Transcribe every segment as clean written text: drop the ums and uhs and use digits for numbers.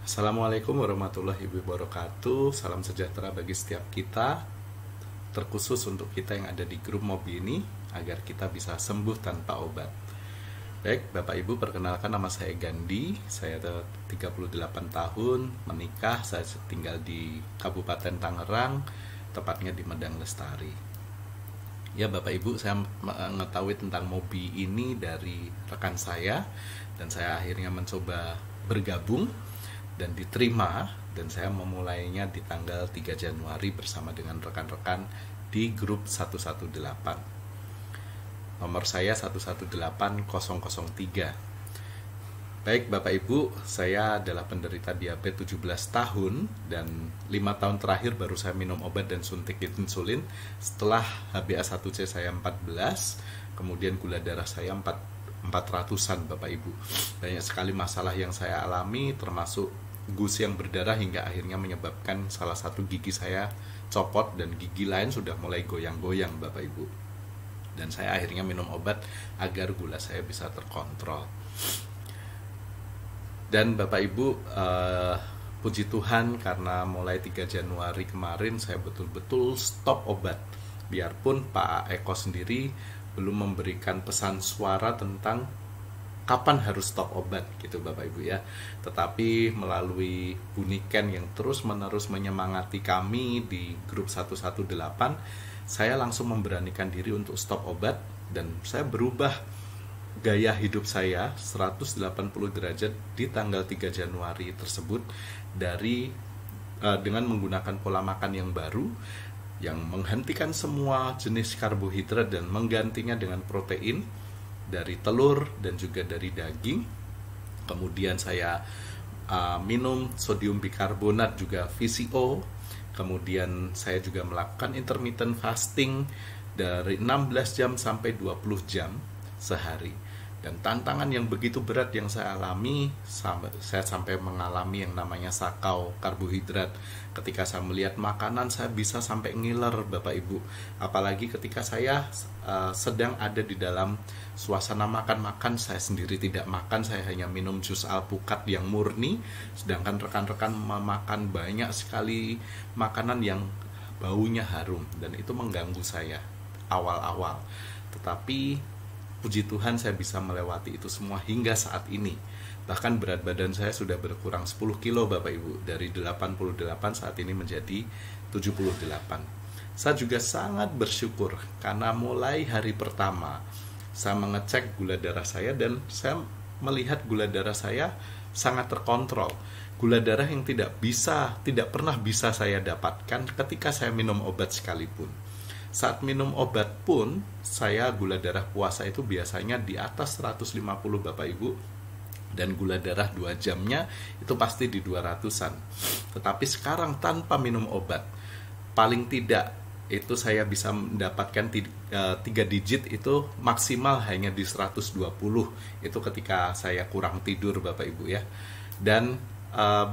Assalamualaikum warahmatullahi wabarakatuh. Salam sejahtera bagi setiap kita, terkhusus untuk kita yang ada di grup Mobi ini, agar kita bisa sembuh tanpa obat. Baik, Bapak Ibu, perkenalkan, nama saya Gandhi. Saya 38 tahun, menikah, saya tinggal di Kabupaten Tangerang, tepatnya di Medang Lestari. Ya, Bapak Ibu, saya mengetahui tentang Mobi ini dari rekan saya, dan saya akhirnya mencoba bergabung dan diterima, dan saya memulainya di tanggal 3 Januari bersama dengan rekan-rekan di grup 118. Nomor saya 118003. Baik Bapak Ibu, saya adalah penderita diabetes 17 tahun dan 5 tahun terakhir baru saya minum obat dan suntik insulin. Setelah HbA1c saya 14, kemudian gula darah saya 400-an Bapak Ibu. Banyak sekali masalah yang saya alami, termasuk gusi yang berdarah hingga akhirnya menyebabkan salah satu gigi saya copot dan gigi lain sudah mulai goyang-goyang Bapak Ibu. Dan saya akhirnya minum obat agar gula saya bisa terkontrol. Dan Bapak Ibu, puji Tuhan karena mulai 3 Januari kemarin saya betul-betul stop obat. Biarpun Pak Eko sendiri belum memberikan pesan suara tentang kapan harus stop obat gitu Bapak Ibu ya. Tetapi melalui Bu Niken yang terus-menerus menyemangati kami di grup 118, saya langsung memberanikan diri untuk stop obat dan saya berubah gaya hidup saya 180 derajat di tanggal 3 Januari tersebut dengan menggunakan pola makan yang baru yang menghentikan semua jenis karbohidrat dan menggantinya dengan protein dari telur dan juga dari daging. Kemudian saya minum sodium bikarbonat juga VCO. Kemudian saya juga melakukan intermittent fasting dari 16 jam sampai 20 jam sehari. Dan tantangan yang begitu berat yang saya alami, saya sampai mengalami yang namanya sakau karbohidrat. Ketika saya melihat makanan, saya bisa sampai ngiler Bapak Ibu. Apalagi ketika saya sedang ada di dalam suasana makan-makan, saya sendiri tidak makan, saya hanya minum jus alpukat yang murni. Sedangkan rekan-rekan memakan banyak sekali makanan yang baunya harum. Dan itu mengganggu saya awal-awal. Tetapi puji Tuhan saya bisa melewati itu semua hingga saat ini. Bahkan berat badan saya sudah berkurang 10 kilo Bapak Ibu. Dari 88 saat ini menjadi 78. Saya juga sangat bersyukur karena mulai hari pertama saya mengecek gula darah saya dan saya melihat gula darah saya sangat terkontrol. Gula darah yang tidak pernah bisa saya dapatkan ketika saya minum obat sekalipun. Saat minum obat pun, saya gula darah puasa itu biasanya di atas 150 Bapak Ibu. Dan gula darah 2 jamnya itu pasti di 200-an. Tetapi sekarang tanpa minum obat, paling tidak itu saya bisa mendapatkan 3 digit itu maksimal hanya di 120. Itu ketika saya kurang tidur Bapak Ibu ya. Dan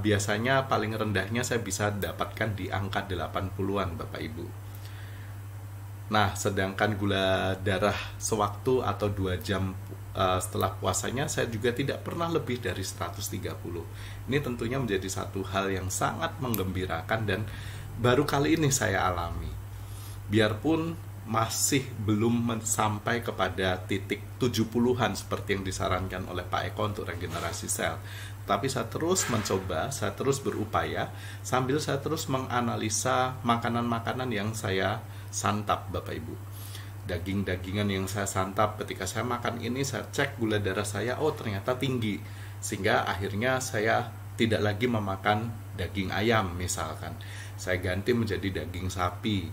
biasanya paling rendahnya saya bisa dapatkan di angka 80-an Bapak Ibu. Nah, sedangkan gula darah sewaktu atau 2 jam setelah puasanya saya juga tidak pernah lebih dari 130. Ini tentunya menjadi satu hal yang sangat menggembirakan dan baru kali ini saya alami. Biarpun masih belum sampai kepada titik 70-an seperti yang disarankan oleh Pak Eko untuk regenerasi sel. Tapi saya terus mencoba, saya terus berupaya sambil saya terus menganalisa makanan-makanan yang saya santap Bapak Ibu. Daging-dagingan yang saya santap, ketika saya makan ini saya cek gula darah saya, oh ternyata tinggi. Sehingga akhirnya saya tidak lagi memakan daging ayam misalkan. Saya ganti menjadi daging sapi.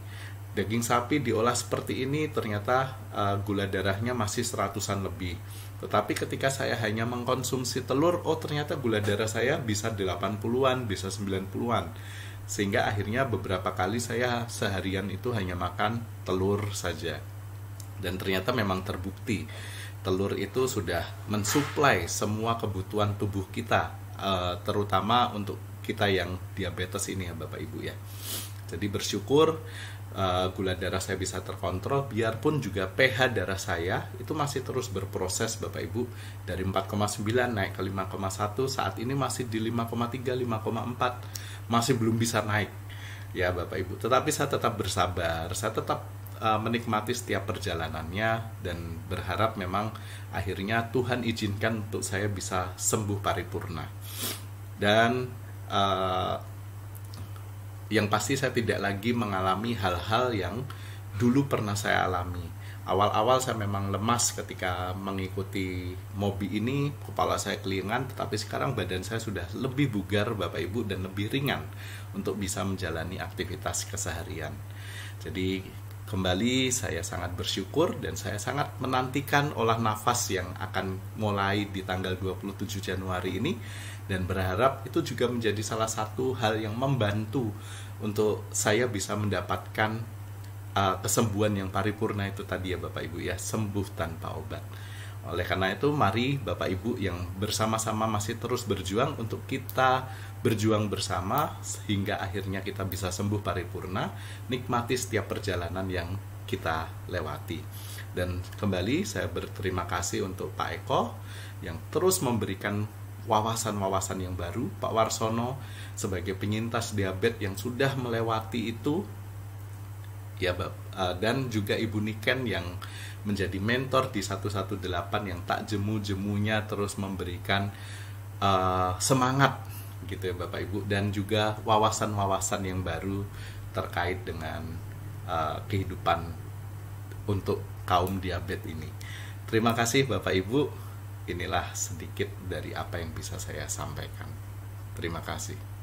Daging sapi diolah seperti ini ternyata gula darahnya masih 100-an lebih. Tetapi ketika saya hanya mengkonsumsi telur, oh ternyata gula darah saya bisa 80-an, bisa 90-an. Sehingga akhirnya beberapa kali saya seharian itu hanya makan telur saja. Dan ternyata memang terbukti telur itu sudah mensuplai semua kebutuhan tubuh kita, terutama untuk kita yang diabetes ini ya Bapak Ibu ya. Jadi bersyukur gula darah saya bisa terkontrol, biarpun juga pH darah saya itu masih terus berproses Bapak Ibu, dari 4,9 naik ke 5,1, saat ini masih di 5,3, 5,4, masih belum bisa naik ya Bapak Ibu. Tetapi saya tetap bersabar, saya tetap menikmati setiap perjalanannya, dan berharap memang akhirnya Tuhan izinkan untuk saya bisa sembuh paripurna. Dan yang pasti saya tidak lagi mengalami hal-hal yang dulu pernah saya alami. Awal-awal saya memang lemas ketika mengikuti Mobi ini, kepala saya kelingan, tetapi sekarang badan saya sudah lebih bugar Bapak Ibu, dan lebih ringan untuk bisa menjalani aktivitas keseharian. Jadi kembali saya sangat bersyukur, dan saya sangat menantikan olah nafas yang akan mulai di tanggal 27 Januari ini, dan berharap itu juga menjadi salah satu hal yang membantu untuk saya bisa mendapatkan kesembuhan yang paripurna itu tadi ya Bapak Ibu ya, sembuh tanpa obat. Oleh karena itu mari Bapak Ibu yang bersama-sama masih terus berjuang, untuk kita berjuang bersama sehingga akhirnya kita bisa sembuh paripurna, nikmati setiap perjalanan yang kita lewati. Dan kembali saya berterima kasih untuk Pak Eko yang terus memberikan wawasan-wawasan yang baru, Pak Warsono sebagai penyintas diabetes yang sudah melewati itu ya, dan juga Ibu Niken yang menjadi mentor di 118 yang tak jemu-jemunya terus memberikan semangat gitu ya Bapak Ibu, dan juga wawasan-wawasan yang baru terkait dengan kehidupan untuk kaum diabetes ini. Terima kasih Bapak Ibu. Inilah sedikit dari apa yang bisa saya sampaikan. Terima kasih.